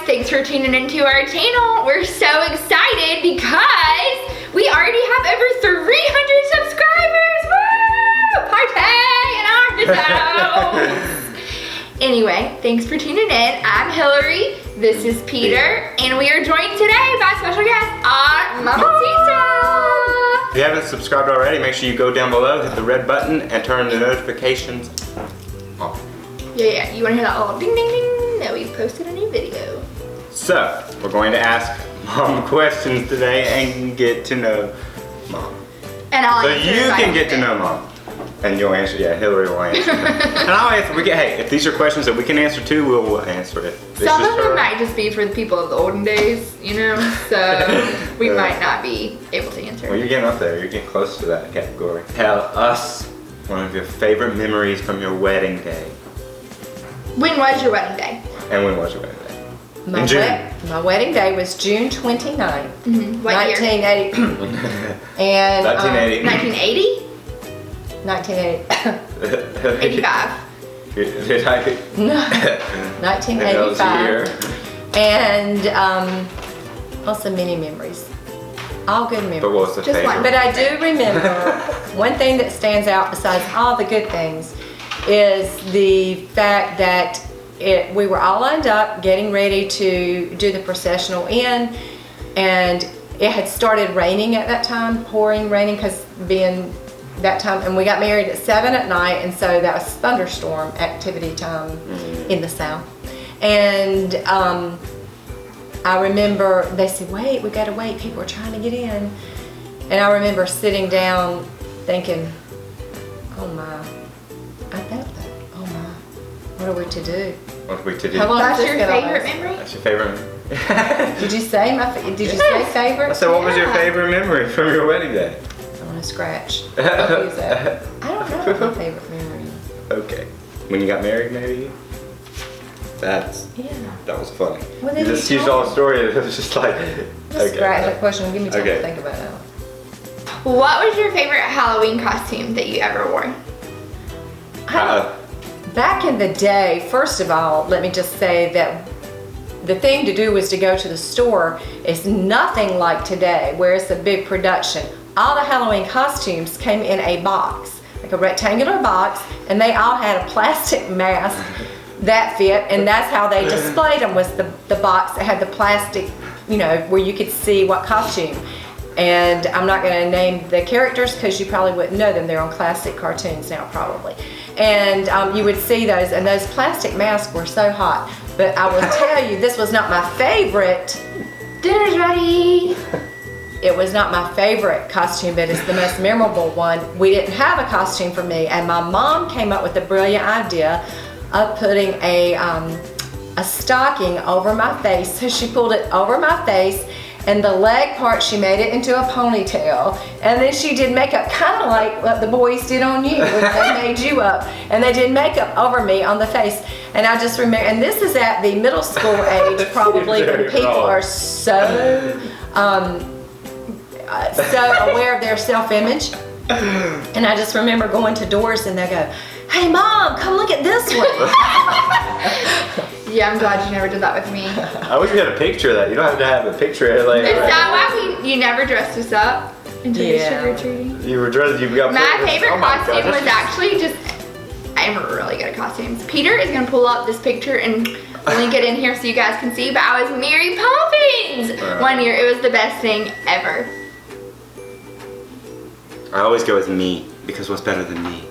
thanks for tuning into our channel. We're so excited because we already have over 300 subscribers. Woo! Party in our house. Anyway, thanks for tuning in. I'm Hillary, this is Peter, and we are joined today by special guest, our Mamacita. If you haven't subscribed already, make sure you go down below, hit the red button, and turn the notifications on. Yeah, you wanna hear that little ding ding ding that we've posted a new video. So, we're going to ask Mom questions today and get to know Mom. And I'll So answer you if I can get to it. know Mom. And you'll answer, yeah, Hillary will answer. And I'll answer, hey, if these are questions that we can answer too, we'll answer it. Some of them might just be for the people of the olden days, you know, so we might not be able to answer. Well, you're getting up there, you're getting close to that category. Tell us one of your favorite memories from your wedding day. When was your wedding day? And when was your wedding day? My, In June. my wedding day was June 29th, What year? 1980. And 1980. 1980? 1980. 85. Did I? No, That was a year. 1985. And also many memories. All good memories. But what was the Just favorite? one. But I do remember one thing that stands out besides all the good things is the fact that we were all lined up getting ready to do the processional in, and it had started raining at that time, pouring raining, because being that time, and we got married at 7 at night, and so that was thunderstorm activity time in the South. And I remember they said, wait, we gotta wait, people are trying to get in. And I remember sitting down thinking, oh my, I felt that, oh my, what are we to do? What are we to do? How long That's is your this gonna favorite last? memory? That's your favorite memory? Did you say did you say favorite? So what was your Yeah. favorite memory from your wedding day? I want to scratch. I'll use that. I don't know what my favorite memory is. Okay. When you got married, maybe? That was funny. Well, You then just you used told all the story, it was just like, Just scratch that question and give me time Okay. to think about it. What was your favorite Halloween costume that you ever wore? Back in the day, first of all, let me just say that the thing to do was to go to the store. It's nothing like today, where it's a big production. All the Halloween costumes came in a box, like a rectangular box, and they all had a plastic mask that fit, and that's how they displayed them, was the box that had the plastic, you know, where you could see what costume. And I'm not going to name the characters because you probably wouldn't know them. They're on classic cartoons now, probably. And you would see those, and those plastic masks were so hot. But I will tell you, this was not my favorite. Dinner's ready. It was not my favorite costume, but it's the most memorable one. We didn't have a costume for me, and my mom came up with the brilliant idea of putting a stocking over my face. So she pulled it over my face, and the leg part, she made it into a ponytail. And then she did makeup, kind of like what the boys did on you when they made you up. And they did makeup over me on the face. And I just remember, and this is at the middle school age, probably, when people are so aware of their self-image. And I just remember going to doors and they go, hey Mom, come look at this one. Yeah, I'm glad you never did that with me. I wish we had a picture of that. You don't have to have a picture of it. Like, Is that why you never dressed us up into the Yeah. trick-or-treating? you were dressed, you got My pictures. favorite Oh my costume God, was that's- actually just, I'm really good at costumes. Peter is gonna pull up this picture and link it in here so you guys can see, but I was Mary Poppins one year. It was the best thing ever. I always go with me, because what's better than me?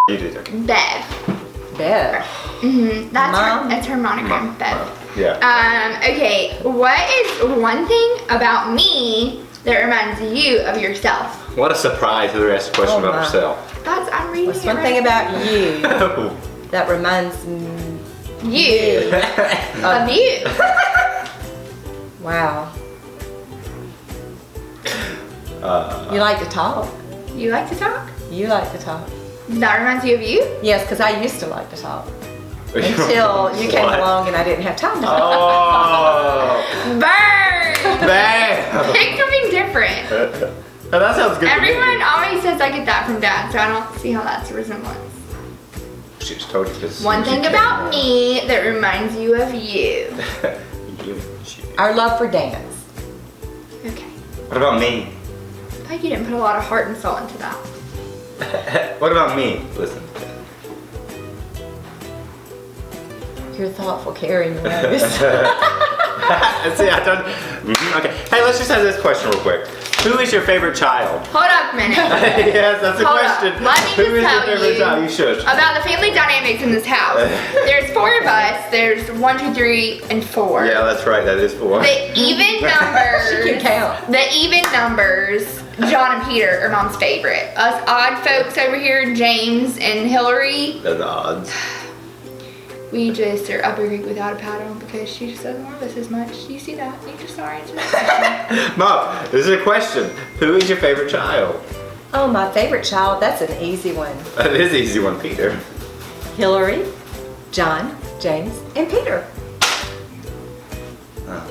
You did, okay. Bev. Bev. That's her monogram, Bev. Yeah. Okay, what is one thing about me that reminds you of yourself? What a surprise, Hillary asked a question Oh about my. herself. I'm reading What's it one right thing about you Oh. that reminds me? you. Of you. Wow. You like to talk. You like to talk? You like to talk. That reminds you of you? Yes, because I used to like to talk. Until you came What? along and I didn't have time to talk. Oh. Burn! Bam. Pick something different. Oh, that sounds good. Everyone always says I get that from Dad, so I don't see how that's a resemblance. She just told you this. One thing about me that reminds you of you. Our love for dance. Okay. What about me? I feel like you didn't put a lot of heart and soul into that. What about me? Listen. You're thoughtful, caring, you know this. See, I don't. Okay. Hey, let's just have this question real quick. Who is your favorite child? Hold up a minute. Yes, that's the Hold up. question. Let me Who just is your tell favorite you child? You should. about the family dynamics in this house. There's 4 of us. There's 1, 2, 3, and 4. Yeah, that's right. That is 4. The even numbers. She can count. The even numbers. John and Peter are Mom's favorite. Us odd folks over here, James and Hillary. That's the odds. We just are up a creek without a paddle because she just doesn't love us as much. You see that? You just saw answer that. Mom, this is a question. Who is your favorite child? Oh, my favorite child, that's an easy one. That is an easy one, Peter. Hillary, John, James, and Peter.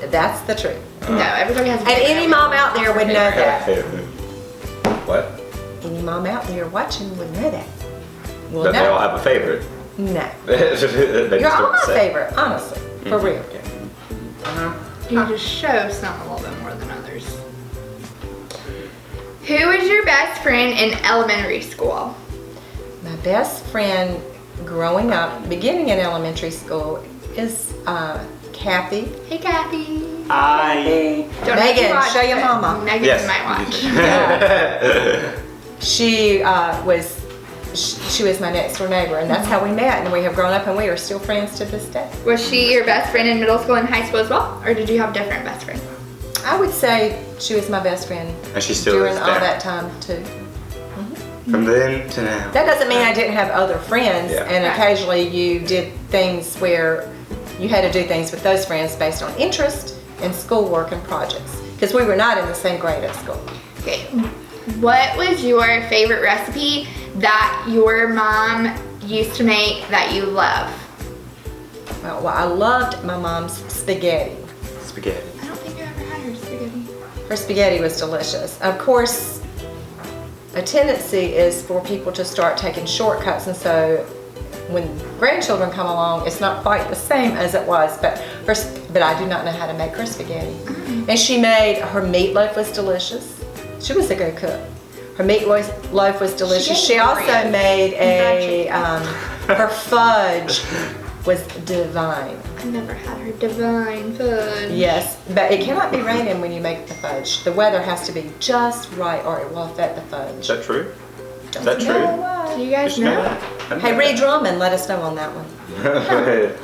That's the truth. No, everybody has. a And any favorite. mom out there would know that. What? Any mom out there watching would know that. Well, That they all no. have a favorite. No. They You're just all don't my say. favorite, honestly. For real. You just show some a little bit more than others. Who was your best friend in elementary school? My best friend growing up, beginning in elementary school, is Kathy. Hey, Kathy. I. Don't have to Megan, watch, show your but mama. Megan Yes. might watch. She she was my next door neighbor, and that's how we met, and we have grown up, and we are still friends to this day. Was she your best friend in middle school and high school as well? Or did you have different best friends? I would say she was my best friend And she still during is all there. that time too. From then to now. That doesn't mean I didn't have other friends, Yeah. and occasionally you did things where you had to do things with those friends based on interest and schoolwork and projects, because we were not in the same grade at school. Okay. What was your favorite recipe that your mom used to make that you love? Well, I loved my mom's spaghetti. Spaghetti. I don't think I ever had her spaghetti. Her spaghetti was delicious. Of course, a tendency is for people to start taking shortcuts, and so when grandchildren come along, it's not quite the same as it was, but I do not know how to make her spaghetti. And she made, her meatloaf was delicious. She was a good cook. Her meatloaf was delicious. She also made her fudge was divine. I never had her divine fudge. Yes, but it cannot be raining when you make the fudge. The weather has to be just right or it will affect the Is fudge. that true? Is that No, true? why? Do you guys Did you know know? that? I didn't Hey, know Reed Drummond, let us know on that one. that.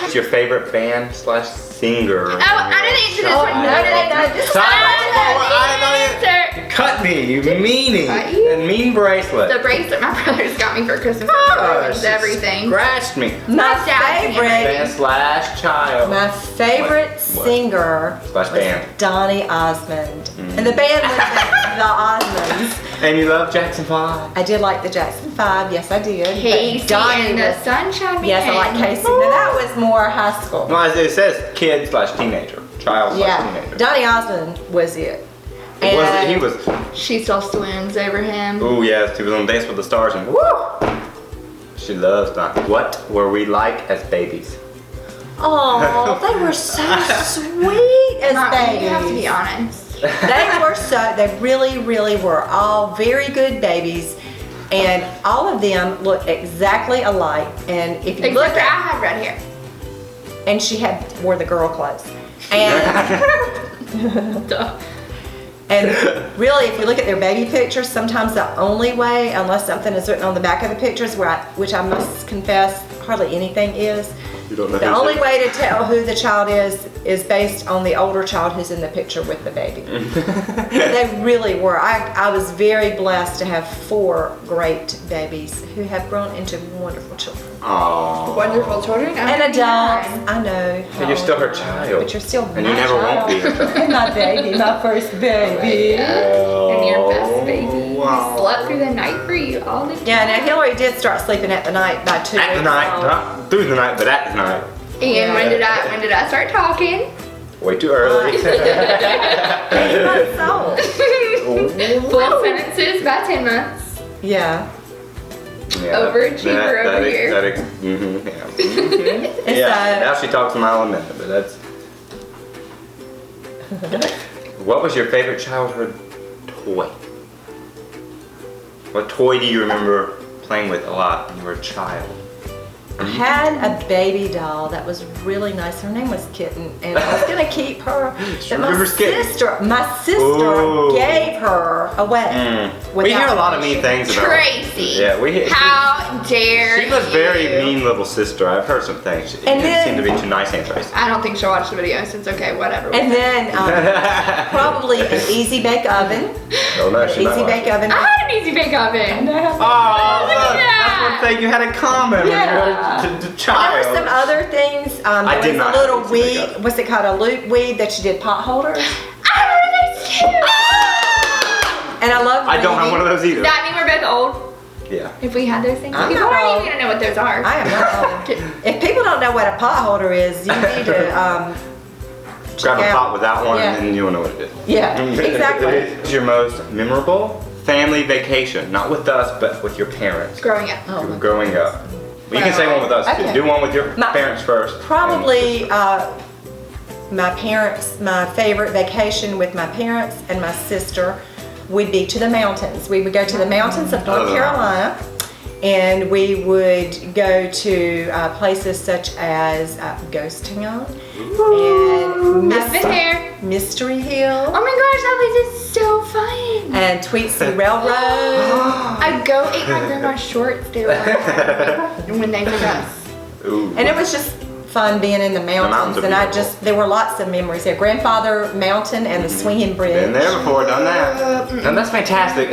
What's your favorite band / singer? Oh, I didn't answer this one. no, no, this is Stop. I You cut me, you meanie. Cut you? And mean bracelet. The bracelet my brothers got me for Christmas ruins everything. Scratched me. My dad's favorite, Band / child. my favorite What? singer / was band. Donny Osmond. And the band was the Osmonds. And you love Jackson 5. I did like the Jackson 5, yes I did. But Casey Donny and the was, Sunshine yes, I like Casey. Now that was more high school. No, as it says kid / teenager. Child / Yeah, teenager. Donny Osmond was it. He And was. She still swoons over him. Oh yes, he was on Dance with the Stars and woo! She loves that. What were we like as babies? oh, they were so sweet as Mom, babies. you have to be honest. They really, really were all very good babies. And all of them looked exactly alike. And if you look Except for I at, had red hair. and she wore the girl clothes. And Duh. And really, if you look at their baby pictures, sometimes the only way, unless something is written on the back of the pictures, which I must confess, hardly anything is, You don't know the who's only it? way to tell who the child is based on the older child who's in the picture with the baby. They really were. I was very blessed to have 4 great babies who have grown into wonderful children. Aww. Wonderful children. And adults, I know. But you're still her child. But you're still And you my never won't child. be her child. And my baby, my first baby. And your best baby. Wow. Slept through the night for you all the time. Yeah, now Hillary did start sleeping at the night by 2 At the weeks night, old. not through the night, but at the night. And Yeah. when did I start talking? Way too early. 8 months old. Full sentences by 10 months. Yeah. Yeah, Overachiever over here. And Yeah, so- now she talks a mile a minute, but that's... What was your favorite childhood toy? What toy do you remember playing with a lot when you were a child? I had a baby doll that was really nice. Her name was Kitten, and I was gonna keep her. But my remembers Kitten. sister Ooh. gave her away. We hear a without lot of mean permission. things about her. Tracy. Yeah, we hear. How dare She was very you. mean little sister. I've heard some things. She And didn't then- seem to be too nice, Aunt Tracy. I don't think she'll watch the video, so it's okay, whatever. And then probably an easy bake oven. Oh no, An she's not easy bake watching. oven. I had an easy bake oven. Oh, look, that. that's one thing you had in common Yeah. when you were a child. There were some other things. I There did was not a little have an easy bake weed. oven. What's it called? A loop weed that you did pot holders. I remember those too. And I love. I don't have one of those either. Does that mean we're both old? Yeah. If we had those things? I'm People not aren't old. even gonna know what those are. I am not old. If people don't know what a pot holder is, you need to. Grab a Yeah. pot without one Yeah. and you'll know what it is. Yeah, exactly. It's your most memorable family vacation. Not with us, but with your parents. Growing up. Oh, my Growing up. You can say one with us too. Okay. Do one with your My- parents first. Probably my parents, my favorite vacation with my parents and my sister would be to the mountains. We would go to the mountains of North Oh. Carolina, and we would go to places such as Ghost Town and I've been there. Mystery Hill Oh my gosh, that place is so fun. and Tweetsie Railroad. I'd go eat my grandma's shorts there when they took us. Ooh. And it was just fun being in the mountains mountains, are and beautiful. there were lots of memories there. Grandfather Mountain and the Swinging Bridge. Been there before, done that. And that's fantastic.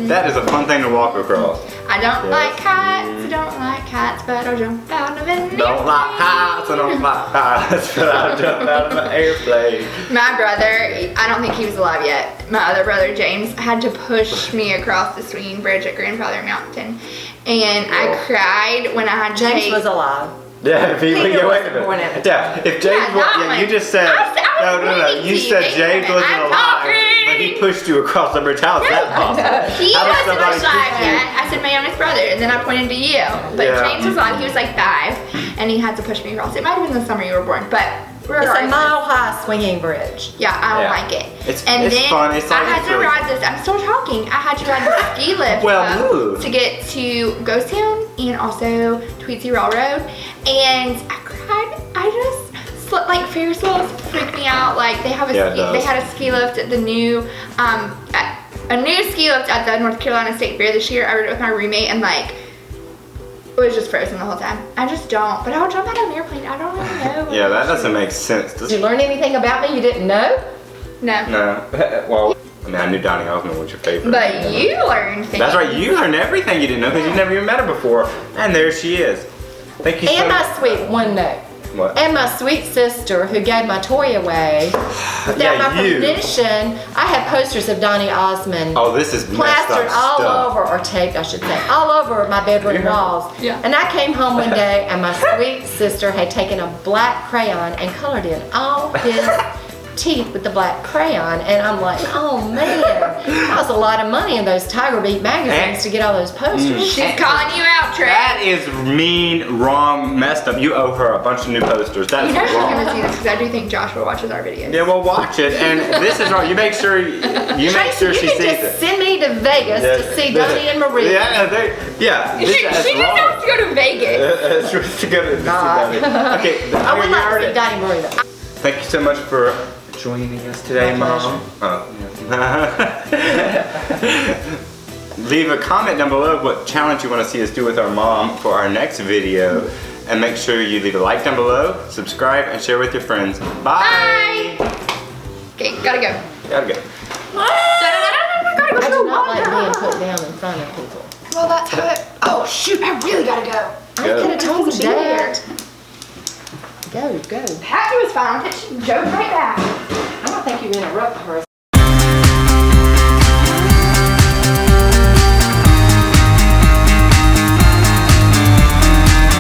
That is a fun thing to walk across. I don't Yes. like cats, but I'll jump out of an Don't like heights, I don't like heights, but I'll jump out of an airplane. My brother, I don't think he was alive yet. My other brother, James, had to push me across the swinging bridge at Grandfather Mountain. And I Oh. cried when I had to James take... was alive. Yeah, if he, Peter yeah, wait a wasn't born minute. at the Yeah, if James Yeah, was, that yeah, one. you just said, I was no, waiting you to said you. James I'm wasn't alive, talking. but he pushed you across the bridge. How is that possible? He How does wasn't somebody much alive push you? yet. I said my youngest brother, and then I pointed to you. But Yeah. James was alive. He was like 5, and he had to push me across. It might have been the summer you were born, but It's a regardless. mile-high swinging bridge. Yeah, I don't Yeah. like it. It's and then fun. It's like I had it's to really- ride this. I'm still talking. I had to ride the ski lift Well, up move. to get to Ghost Town and also Tweetsie Railroad. And I cried. I just like Ferris wheels freak me out. Like they have a Yeah, it ski, does. they had a ski lift at the new a new ski lift at the North Carolina State Fair this year. I rode it with my roommate and like. It was just frozen the whole time. I just don't. But I'll jump out of an airplane. I don't really know. Yeah, that doesn't make sense. Did you learn anything about me you didn't know? No. No. Well, I mean, I knew Donnie Osmond was your favorite. But you learned things. That's right, you learned everything you didn't know because you never even met her before. And there she is. Thank you so And much. my sweet one note. What? And my sweet sister who gave my toy away. Without Yeah, my you. permission, I have posters of Donnie Osmond Oh, this is messed plastered up all stuff. over, or taped, I should say, all over my bedroom Yeah. walls. Yeah. And I came home one day and my sweet sister had taken a black crayon and colored in all his teeth with the black crayon. And I'm like, oh man, that was a lot of money in those Tiger Beat magazines to get all those posters. She's calling you out, Trey. That is mean, wrong, messed up. You owe her a bunch of new posters. That's You know she's wrong. gonna see this because I do think Joshua watches our videos. Yeah, well, watch it. And this is wrong. You make sure Tracy, she you sees can just it. send me to Vegas to see Donnie and Marie. Yeah, yeah. She This just is wrong. has to go to Vegas. It's really good to see God. that. Okay, I would you like to heard see it. Donnie Marie though. Thank you so much for joining us today, My Mom. Leave a comment down below what challenge you want to see us do with our mom for our next video. And make sure you leave a like down below, subscribe, and share with your friends. Bye! Okay, gotta go. Gotta go. Gotta go. I do not like being put down in front of people. Well, that's how it. Oh shoot! I really gotta go. I could have told She's Dad. Go, go. Happy was fine. She drove right back. I don't think you interrupt her.